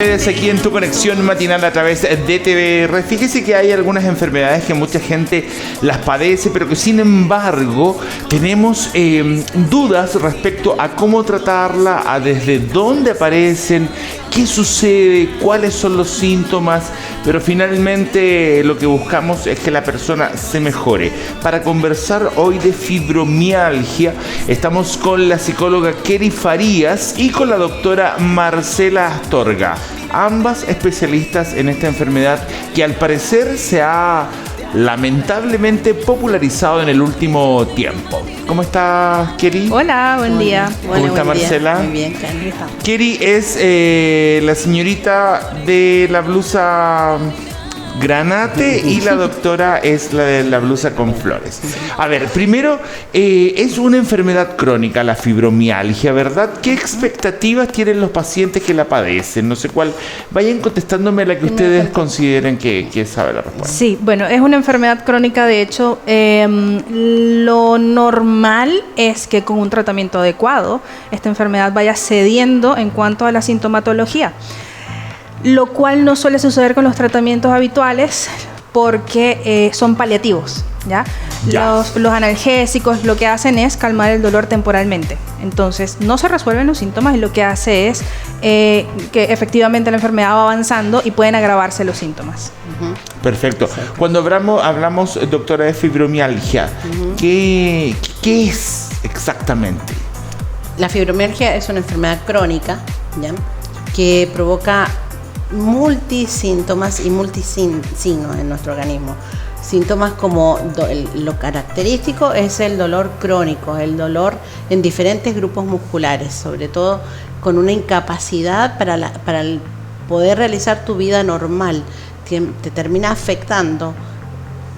Aquí en tu conexión matinal a través de TVR. Fíjese que hay algunas enfermedades que mucha gente las padece, pero que sin embargo tenemos dudas respecto a cómo tratarla, a desde dónde aparecen, qué sucede, cuáles son los síntomas, pero finalmente lo que buscamos es que la persona se mejore. Para conversar hoy de fibromialgia estamos con la psicóloga Keri Farías y con la doctora Marcela Astorga, ambas especialistas en esta enfermedad que al parecer se ha lamentablemente popularizado en el último tiempo. ¿Cómo estás, Keri? Hola, buen día. ¿Cómo está Marcela? Muy bien, Keri. Keri es la señorita de la blusa granate y la doctora es la de la blusa con flores. A ver, primero, es una enfermedad crónica la fibromialgia, ¿verdad? ¿Qué expectativas tienen los pacientes que la padecen? No sé cuál. Vayan contestándome la que ustedes consideren que sabe la respuesta. Sí, bueno, es una enfermedad crónica. De hecho, lo normal es que con un tratamiento adecuado esta enfermedad vaya cediendo en cuanto a la sintomatología, lo cual no suele suceder con los tratamientos habituales porque son paliativos, ¿ya? Los analgésicos lo que hacen es calmar el dolor temporalmente. Entonces, no se resuelven los síntomas y lo que hace es que efectivamente la enfermedad va avanzando y pueden agravarse los síntomas. Perfecto. Exacto. Cuando hablamos, doctora, de fibromialgia, ¿qué es exactamente? La fibromialgia es una enfermedad crónica, ¿ya?, que provoca multisíntomas y multisignos en nuestro organismo. Síntomas como lo característico es el dolor crónico, el dolor en diferentes grupos musculares, sobre todo con una incapacidad para poder realizar tu vida normal. Te termina afectando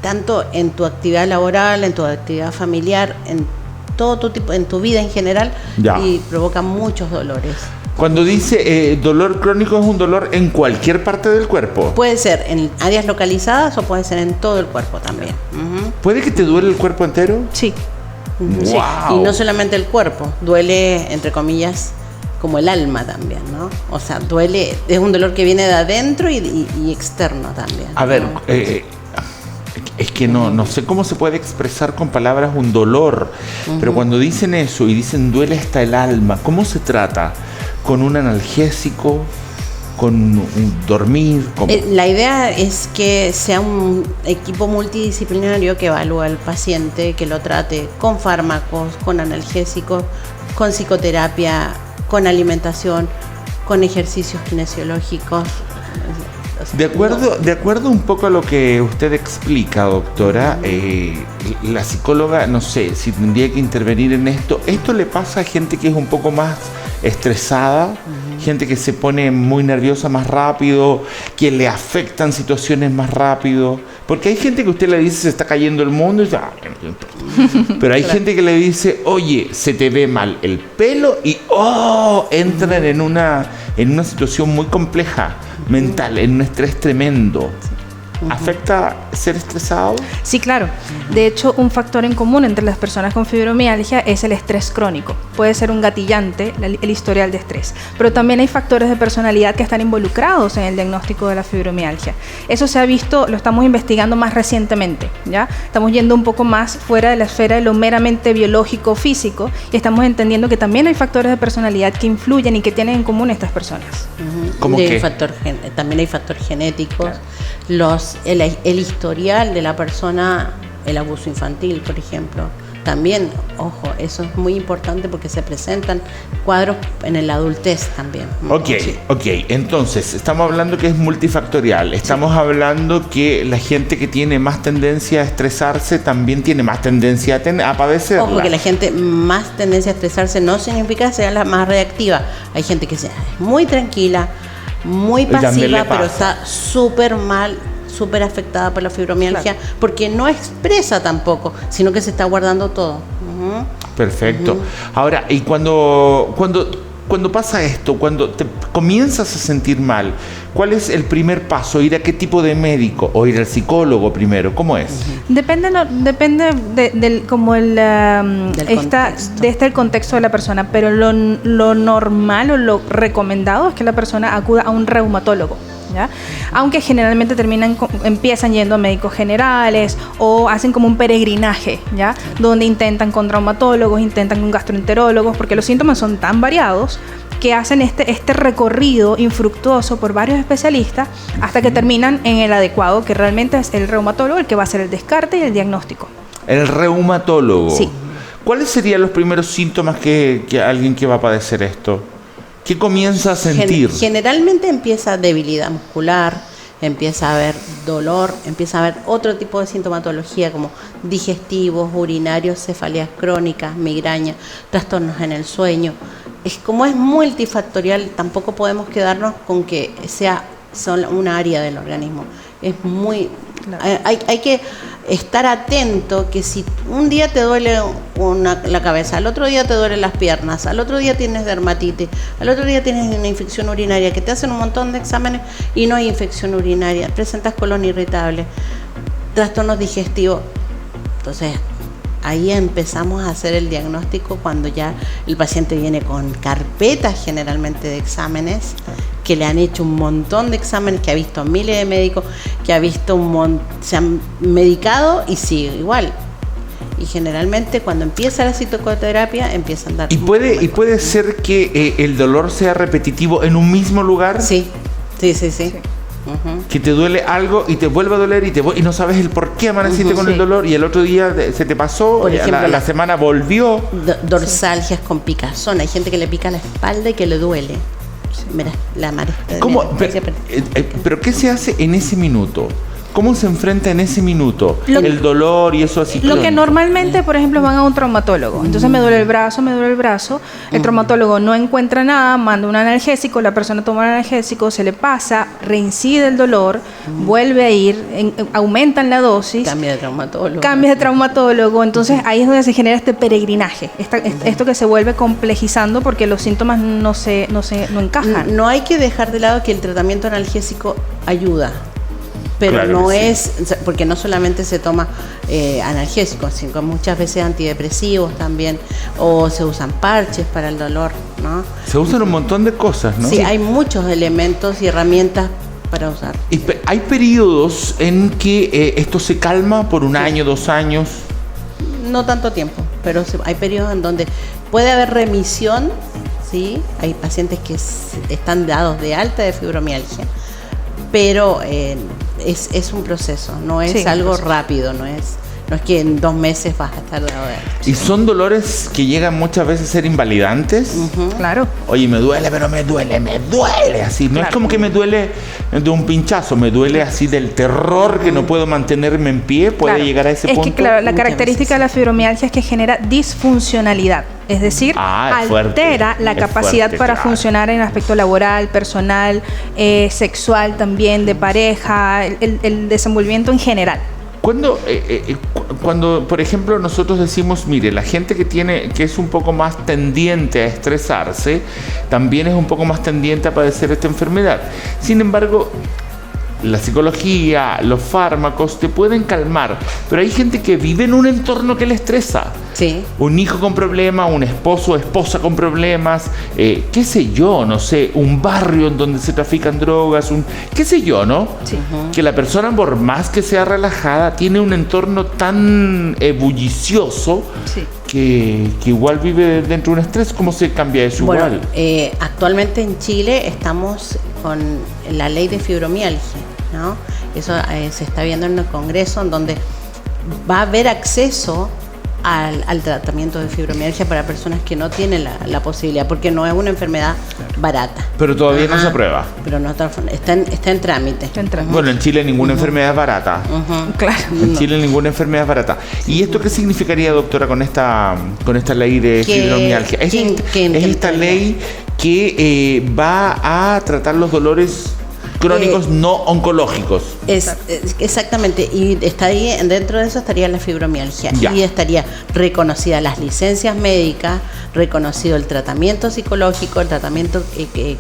tanto en tu actividad laboral, en tu actividad familiar, en todo tu tipo, en tu vida en general, y provoca muchos dolores. Cuando dice dolor crónico, ¿es un dolor en cualquier parte del cuerpo? Puede ser en áreas localizadas o puede ser en todo el cuerpo también. ¿Puede que te duele el cuerpo entero? Sí. Wow. Sí. Y no solamente el cuerpo, duele, entre comillas, como el alma también, ¿no? O sea, duele, es un dolor que viene de adentro y externo también. A ver, es que no sé cómo se puede expresar con palabras un dolor, pero cuando dicen eso y dicen duele hasta el alma, ¿cómo se trata? ¿Con un analgésico? ¿Con un dormir? La idea es que sea un equipo multidisciplinario que evalúe al paciente, que lo trate con fármacos, con analgésicos, con psicoterapia, con alimentación, con ejercicios kinesiológicos. De acuerdo un poco a lo que usted explica, doctora, la psicóloga, no sé si tendría que intervenir en esto. ¿Esto le pasa a gente que es un poco más estresada, gente que se pone muy nerviosa más rápido, que le afectan situaciones más rápido? Porque hay gente que usted le dice se está cayendo el mundo y ya, pero hay gente que le dice, oye, se te ve mal el pelo y entran en una situación muy compleja mental, en un estrés tremendo. ¿Afecta ser estresado? Sí, claro. De hecho, un factor en común entre las personas con fibromialgia es el estrés crónico. Puede ser un gatillante, el historial de estrés. Pero también hay factores de personalidad que están involucrados en el diagnóstico de la fibromialgia. Eso se ha visto, lo estamos investigando más recientemente, ¿ya? Estamos yendo un poco más fuera de la esfera de lo meramente biológico, físico, y estamos entendiendo que también hay factores de personalidad que influyen y que tienen en común estas personas. ¿Cómo qué? También hay factores genéticos, claro. El historial de la persona, el abuso infantil, por ejemplo, también, ojo, eso es muy importante porque se presentan cuadros en la adultez también. Ok, entonces, estamos hablando que es multifactorial, estamos hablando que la gente que tiene más tendencia a estresarse también tiene más tendencia a padecerla. Ojo, que la gente más tendencia a estresarse no significa que sea la más reactiva. Hay gente que es muy tranquila, muy pasiva, pero está súper mal, súper afectada por la fibromialgia, claro, porque no expresa tampoco, sino que se está guardando todo. Perfecto. Ahora, y cuando pasa esto, cuando te comienzas a sentir mal, ¿cuál es el primer paso? ¿Ir a qué tipo de médico? ¿O ir al psicólogo primero? ¿Cómo es? Depende del como el el contexto de la persona, pero lo normal o lo recomendado es que la persona acuda a un reumatólogo, ¿ya? Aunque generalmente empiezan yendo a médicos generales o hacen como un peregrinaje, ¿ya? Donde intentan con traumatólogos, intentan con gastroenterólogos, porque los síntomas son tan variados que hacen este recorrido infructuoso por varios especialistas hasta que terminan en el adecuado, que realmente es el reumatólogo el que va a hacer el descarte y el diagnóstico. El reumatólogo. Sí. ¿Cuáles serían los primeros síntomas que alguien que va a padecer esto? ¿Qué comienza a sentir? Generalmente empieza debilidad muscular, empieza a haber dolor, empieza a haber otro tipo de sintomatología como digestivos, urinarios, cefaleas crónicas, migraña, trastornos en el sueño. Como es multifactorial, tampoco podemos quedarnos con que sea solo una área del organismo. Es muy... Claro. Hay que estar atento que si un día te duele la cabeza, al otro día te duelen las piernas, al otro día tienes dermatitis, al otro día tienes una infección urinaria, que te hacen un montón de exámenes y no hay infección urinaria, presentas colon irritable, trastornos digestivos. Entonces, ahí empezamos a hacer el diagnóstico cuando ya el paciente viene con carpetas generalmente de exámenes, que le han hecho un montón de exámenes, que ha visto miles de médicos, que ha visto se han medicado y sigue igual. Y generalmente cuando empieza la psicoterapia empiezan a dar... ¿Y puede ser que el dolor sea repetitivo en un mismo lugar? Sí. Uh-huh. Que te duele algo y te vuelve a doler y no sabes el por qué amaneciste con el dolor y el otro día se te pasó, por ejemplo, la semana volvió. Dorsalgias con picazón, hay gente que le pica la espalda y que le duele. Mira, la madre. ¿Cómo? Pero ¿qué se hace en ese minuto? ¿Cómo se enfrenta en ese minuto el dolor y eso así? Lo que normalmente, por ejemplo, van a un traumatólogo. Entonces me duele el brazo. El traumatólogo no encuentra nada, manda un analgésico, la persona toma el analgésico, se le pasa, reincide el dolor, vuelve a ir, aumentan la dosis. Cambia de traumatólogo. Entonces ahí es donde se genera este peregrinaje, esto que se vuelve complejizando porque los síntomas no encajan. No hay que dejar de lado que el tratamiento analgésico ayuda. Pero claro no sí. es, porque no solamente se toma analgésicos, sino muchas veces antidepresivos también, o se usan parches para el dolor, ¿no? Se usan un montón de cosas, ¿no? Sí, hay muchos elementos y herramientas para usar. Y hay periodos en que esto se calma por un año, 2 años. No tanto tiempo, pero hay periodos en donde puede haber remisión, ¿sí? Hay pacientes que están dados de alta de fibromialgia, pero es un proceso, no es algo rápido, no es que en 2 meses vas a estar dado de alta. ¿Y son dolores que llegan muchas veces a ser invalidantes? Uh-huh. Claro. Oye, me duele, pero me duele así. No es como que me duele de un pinchazo, me duele así del terror que no puedo mantenerme en pie, puede llegar a ese punto. Es que claro, la característica de la fibromialgia es que genera disfuncionalidad, es decir, altera la capacidad para funcionar en el aspecto laboral, personal, sexual también, de pareja, el desenvolvimiento en general. Cuando, por ejemplo, nosotros decimos, mire, la gente que es un poco más tendiente a estresarse, también es un poco más tendiente a padecer esta enfermedad. Sin embargo, la psicología, los fármacos te pueden calmar, pero hay gente que vive en un entorno que le estresa. Sí. Un hijo con problemas, un esposo o esposa con problemas, qué sé yo, no sé, un barrio en donde se trafican drogas, qué sé yo, ¿no? Sí. Uh-huh. Que la persona, por más que sea relajada, tiene un entorno tan bullicioso que igual vive dentro de un estrés. ¿Cómo se cambia eso igual? Actualmente en Chile estamos con la ley de fibromialgia, ¿no? Eso se está viendo en el Congreso, en donde va a haber acceso al tratamiento de fibromialgia para personas que no tienen la posibilidad, porque no es una enfermedad barata. Pero todavía no se aprueba. Pero no está en trámite. Bueno, en Chile ninguna enfermedad es barata. Claro. En Chile ninguna enfermedad es barata. ¿Y esto qué significaría, doctora, con esta ley de fibromialgia? ¿Es esta ley que va a tratar los dolores crónicos no oncológicos. Exactamente, y está ahí, dentro de eso estaría la fibromialgia, Ya. y estaría reconocida las licencias médicas, reconocido el tratamiento psicológico, el tratamiento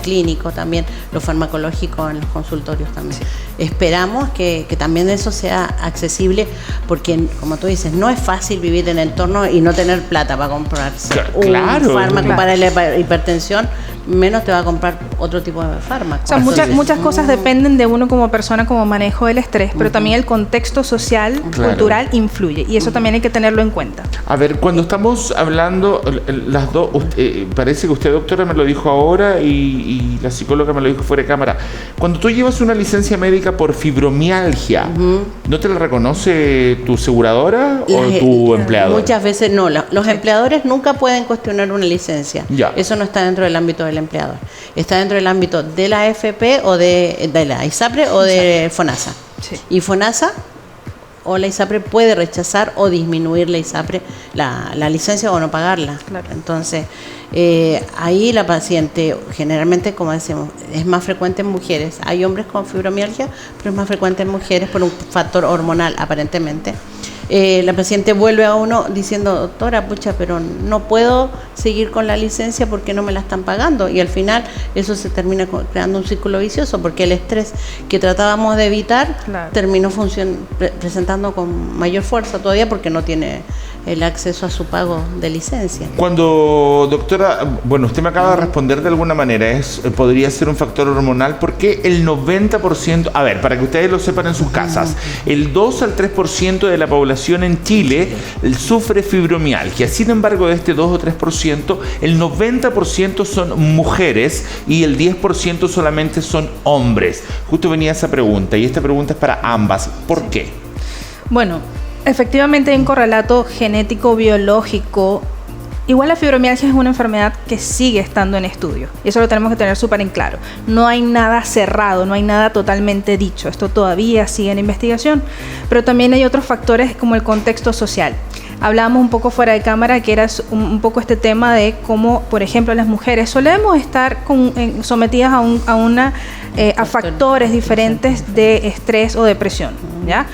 clínico también, lo farmacológico en los consultorios también. Sí. Esperamos que también eso sea accesible, porque como tú dices, no es fácil vivir en el entorno y no tener plata para comprarse un fármaco para la hipertensión, menos te va a comprar otro tipo de fármaco. O sea, muchas cosas dependen de uno como persona, como manejo del estrés, pero también el contexto social, cultural influye, y eso también hay que tenerlo en cuenta. A ver, cuando estamos hablando, las dos, parece que usted, doctora, me lo dijo ahora y la psicóloga me lo dijo fuera de cámara. Cuando tú llevas una licencia médica por fibromialgia, ¿no te la reconoce tu aseguradora o tu empleador? Muchas veces no. Los empleadores nunca pueden cuestionar una licencia. Ya. Eso no está dentro del ámbito del empleador. Está dentro del ámbito de la AFP o de la ISAPRE o de FONASA. Sí. Y FONASA o la ISAPRE puede rechazar o disminuir la ISAPRE la licencia o no pagarla. Claro. Entonces, ahí la paciente, generalmente, como decimos, es más frecuente en mujeres. Hay hombres con fibromialgia, pero es más frecuente en mujeres por un factor hormonal, aparentemente. La paciente vuelve a uno diciendo, doctora, pucha, pero no puedo seguir con la licencia porque no me la están pagando, y al final eso se termina creando un círculo vicioso, porque el estrés que tratábamos de evitar terminó presentando con mayor fuerza todavía, porque no tiene el acceso a su pago de licencia. Cuando, doctora, bueno, usted me acaba de responder de alguna manera, podría ser un factor hormonal, porque el 90%, a ver, para que ustedes lo sepan en sus casas, el 2 al 3% de la población en Chile sufre fibromialgia. Sin embargo, de este 2 o 3%, el 90% son mujeres y el 10% solamente son hombres. Justo venía esa pregunta, y esta pregunta es para ambas. ¿Por qué? Bueno, efectivamente hay un correlato genético biológico. Igual la fibromialgia es una enfermedad que sigue estando en estudio, y eso lo tenemos que tener súper en claro. No hay nada cerrado, no hay nada totalmente dicho, esto todavía sigue en investigación, pero también hay otros factores como el contexto social. Hablábamos un poco fuera de cámara, que era un poco este tema de cómo, por ejemplo, las mujeres solemos estar sometidas a factores diferentes de estrés o depresión, ¿ya?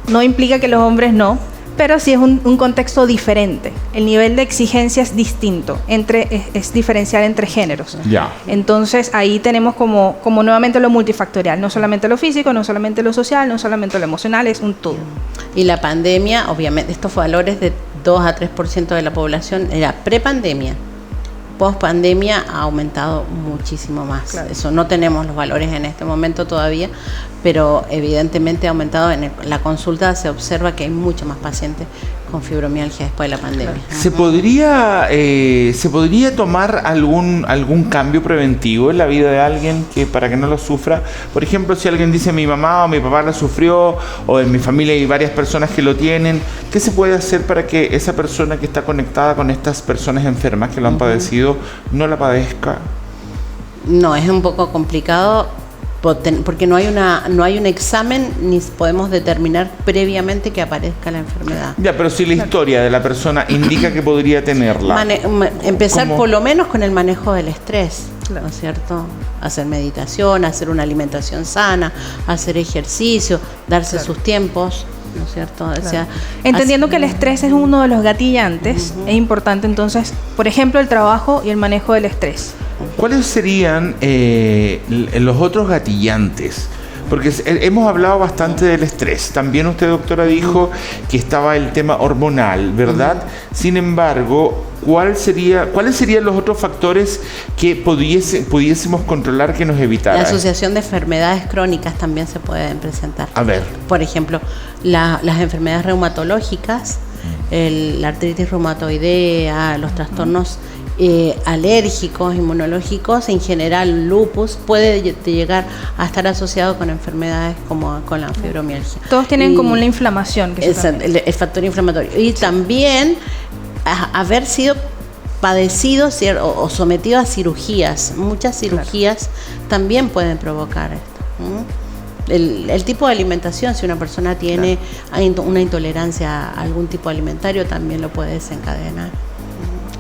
No implica que los hombres no, pero sí es un contexto diferente. El nivel de exigencia es distinto, es diferencial entre géneros. Ya. Entonces ahí tenemos como nuevamente lo multifactorial, no solamente lo físico, no solamente lo social, no solamente lo emocional, es un todo. Y la pandemia, obviamente, estos valores de 2 a 3% de la población era prepandemia. Post-pandemia ha aumentado muchísimo más. Claro. Eso no tenemos los valores en este momento todavía, pero evidentemente ha aumentado. En la consulta se observa que hay mucho más pacientes con fibromialgia después de la pandemia. Claro. ¿Se podría tomar algún cambio preventivo en la vida de alguien para que no lo sufra? Por ejemplo, si alguien dice mi mamá o mi papá la sufrió, o en mi familia hay varias personas que lo tienen, ¿qué se puede hacer para que esa persona que está conectada con estas personas enfermas que lo han padecido no la padezca? No, es un poco complicado, porque no hay un examen ni podemos determinar previamente que aparezca la enfermedad. Ya, pero si la historia de la persona indica que podría tenerla. Empezar ¿cómo? Por lo menos con el manejo del estrés, ¿no es cierto? Hacer meditación, hacer una alimentación sana, hacer ejercicio, darse sus tiempos, ¿no es cierto? Claro. O sea, entendiendo que el estrés es uno de los gatillantes, es importante entonces, por ejemplo, el trabajo y el manejo del estrés. ¿Cuáles serían los otros gatillantes? Porque hemos hablado bastante del estrés. También usted, doctora, dijo que estaba el tema hormonal, ¿verdad? Sin embargo, ¿cuáles serían los otros factores que pudiésemos controlar que nos evitaran? La asociación de enfermedades crónicas también se pueden presentar. A ver. Por ejemplo, las enfermedades reumatológicas, la artritis reumatoidea, los trastornos alérgicos, inmunológicos, en general lupus, puede llegar a estar asociado con enfermedades como con la fibromialgia. Todos tienen como una inflamación. El factor inflamatorio. Y también haber sido padecido o sometido a cirugías. Muchas cirugías también pueden provocar esto. El tipo de alimentación, si una persona tiene una intolerancia a algún tipo alimentario, también lo puede desencadenar.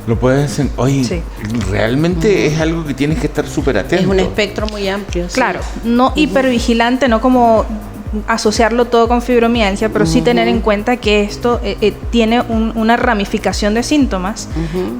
Lo puedes... Oye, Sí. realmente es algo que tienes que estar súper atento. Es un espectro muy amplio. Sí. Claro, no hipervigilante, no como asociarlo todo con fibromialgia, pero sí tener en cuenta que esto tiene una ramificación de síntomas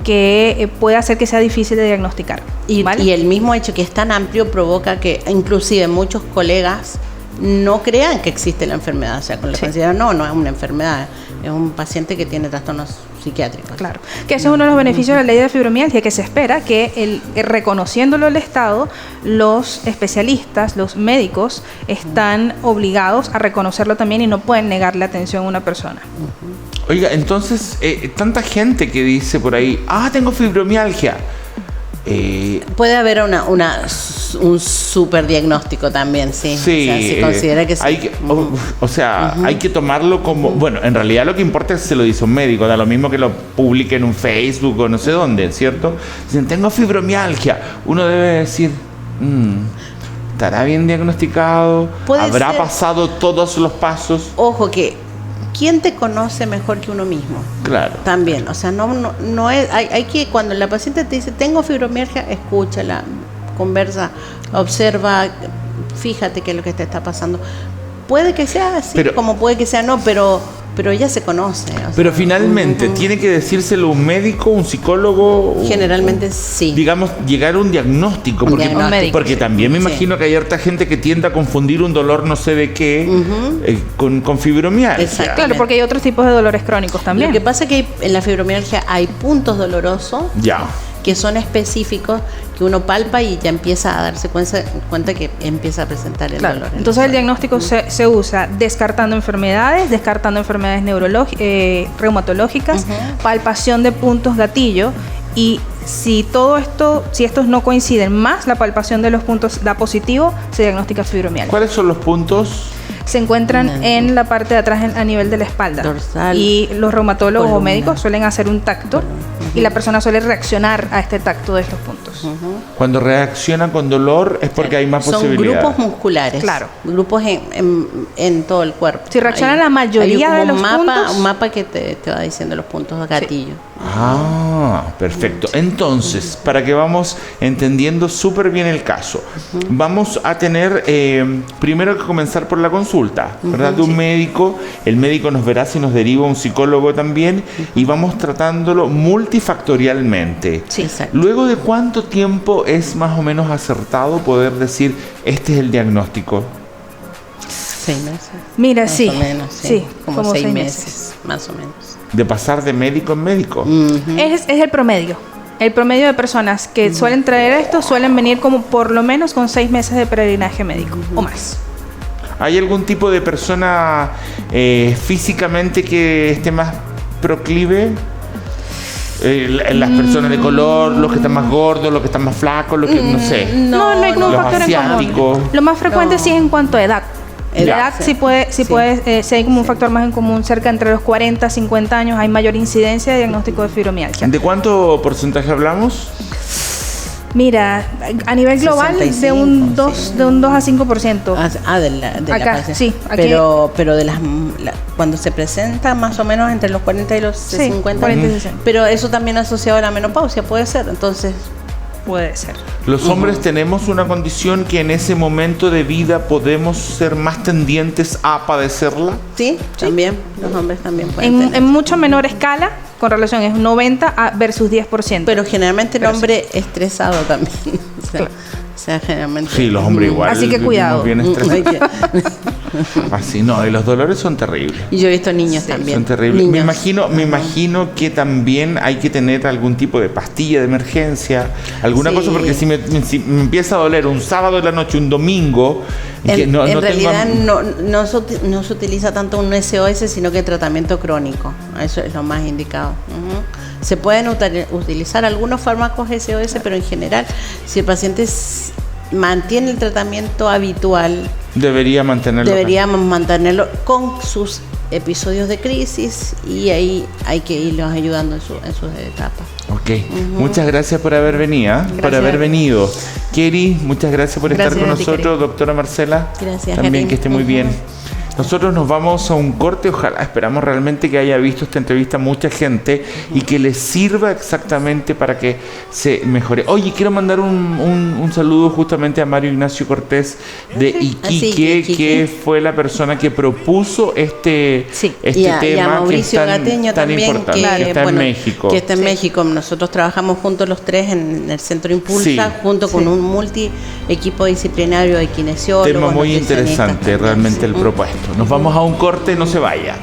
que puede hacer que sea difícil de diagnosticar. ¿vale? Y el mismo hecho que es tan amplio provoca que inclusive muchos colegas no crean que existe la enfermedad. O sea, con la consideran, no es una enfermedad, es un paciente que tiene trastornos psiquiátricos. Claro, que ese es uno de los beneficios de la ley de fibromialgia, que se espera que reconociéndolo el Estado, los especialistas, los médicos, están obligados a reconocerlo también y no pueden negarle atención a una persona. Oiga, entonces, tanta gente que dice por ahí, tengo fibromialgia. Puede haber un super diagnóstico también, sí. Sí, o sea, se considera que sí. Hay que tomarlo como... Bueno, en realidad lo que importa es que se lo dice un médico, da lo mismo que lo publique en un Facebook o no sé dónde, ¿cierto? Dicen, tengo fibromialgia. Uno debe decir, ¿estará bien diagnosticado? ¿Habrá pasado todos los pasos? Ojo que... ¿Quién te conoce mejor que uno mismo? Claro. También, o sea, no es, hay que, cuando la paciente te dice, tengo fibromialgia, escúchala, conversa, observa, fíjate qué es lo que te está pasando. Puede que sea así, como puede que sea no, pero ella se conoce. Pero finalmente, ¿tiene que decírselo un médico, un psicólogo? Generalmente sí. Digamos, llegar a un diagnóstico. Porque también me imagino que hay harta gente que tiende a confundir un dolor no sé de qué con fibromialgia. Claro, porque hay otros tipos de dolores crónicos también. Lo que pasa es que en la fibromialgia hay puntos dolorosos que son específicos, que uno palpa y ya empieza a darse cuenta que empieza a presentar el dolor. Entonces el diagnóstico se usa descartando enfermedades reumatológicas, palpación de puntos gatillo, y si estos no coinciden más la palpación de los puntos da positivo, se diagnostica fibromialgia. ¿Cuáles son los puntos? Se encuentran en la parte de atrás a nivel de la espalda. Dorsal, y los reumatólogos o columna, médicos suelen hacer un tacto y la persona suele reaccionar a este tacto de estos puntos. Cuando reacciona con dolor es porque hay más posibilidades. Son grupos musculares. Claro. Grupos en todo el cuerpo. Si reacciona la mayoría de los puntos... un mapa que te va diciendo los puntos de gatillo. Perfecto. Entonces, para que vamos entendiendo súper bien el caso, vamos a tener primero que comenzar por la consulta, ¿verdad? De un médico. El médico nos verá si nos deriva un psicólogo también y vamos tratándolo multifactorialmente. Sí, exacto. Luego de cuánto tiempo es más o menos acertado poder decir este es el diagnóstico. 6 meses. Mira, más sí. o menos, Sí, como 6 meses, más o menos. De pasar de médico en médico. Es el promedio. El promedio de personas que suelen traer esto suelen venir como por lo menos con 6 meses de peregrinaje médico o más. ¿Hay algún tipo de persona físicamente que esté más proclive? Las personas de color, los que están más gordos, los que están más flacos, los que no sé. No hay como un los factor en asiáticos. común. Lo más frecuente sí es en cuanto a edad. Edad sí hay como un factor más en común, cerca entre los 40 y 50 años hay mayor incidencia de diagnóstico de fibromialgia. ¿De cuánto porcentaje hablamos? Mira, a nivel global 65, de un 2 a 5%. De la Acá, paciente. sí, aquí. Pero de cuando se presenta más o menos entre los 40 y los 50, 40 y 60. pero eso también asociado a la menopausia puede ser, entonces Puede ser. Los hombres tenemos una condición que en ese momento de vida podemos ser más tendientes a padecerla. sí, también los hombres también pueden En tener. mucho menor escala, con relación es 90 versus 10%. Pero generalmente el Pero hombre estresado también. O sea, generalmente. Sí, los hombres igual. Así que cuidado. Bien estresados. Hay que- Así no, y los dolores son terribles. Y yo he visto niños también. Son terribles. Niños. Me imagino que también hay que tener algún tipo de pastilla de emergencia, alguna Sí. cosa, porque si me empieza a doler un sábado de la noche, un domingo, que En no realidad tengo... no se utiliza tanto un SOS, sino que tratamiento crónico. Eso es lo más indicado. Se pueden utilizar algunos fármacos SOS, pero en general, si el paciente mantiene el tratamiento habitual, Debería mantenerlo. deberíamos mantenerlo con sus episodios de crisis y ahí hay que irlos ayudando en sus etapas. Ok, muchas gracias por haber venido. Por haber venido. Keri, muchas gracias por estar Gracias con a ti, nosotros. Doctora Marcela, Gracias, también Karin. que esté muy bien. Nosotros nos vamos a un corte, ojalá, esperamos realmente que haya visto esta entrevista mucha gente y que les sirva exactamente para que se mejore. Oye, quiero mandar un saludo justamente a Mario Ignacio Cortés de Iquique, que fue la persona que propuso este tema, y a Mauricio Gateño tan también, importante, que está en México. Que está en México. Nosotros trabajamos juntos los tres en el Centro Impulsa, junto con un multi-equipo disciplinario de kinesiólogos. Tema muy interesante, realmente el propuesto. Nos vamos a un corte, no se vaya.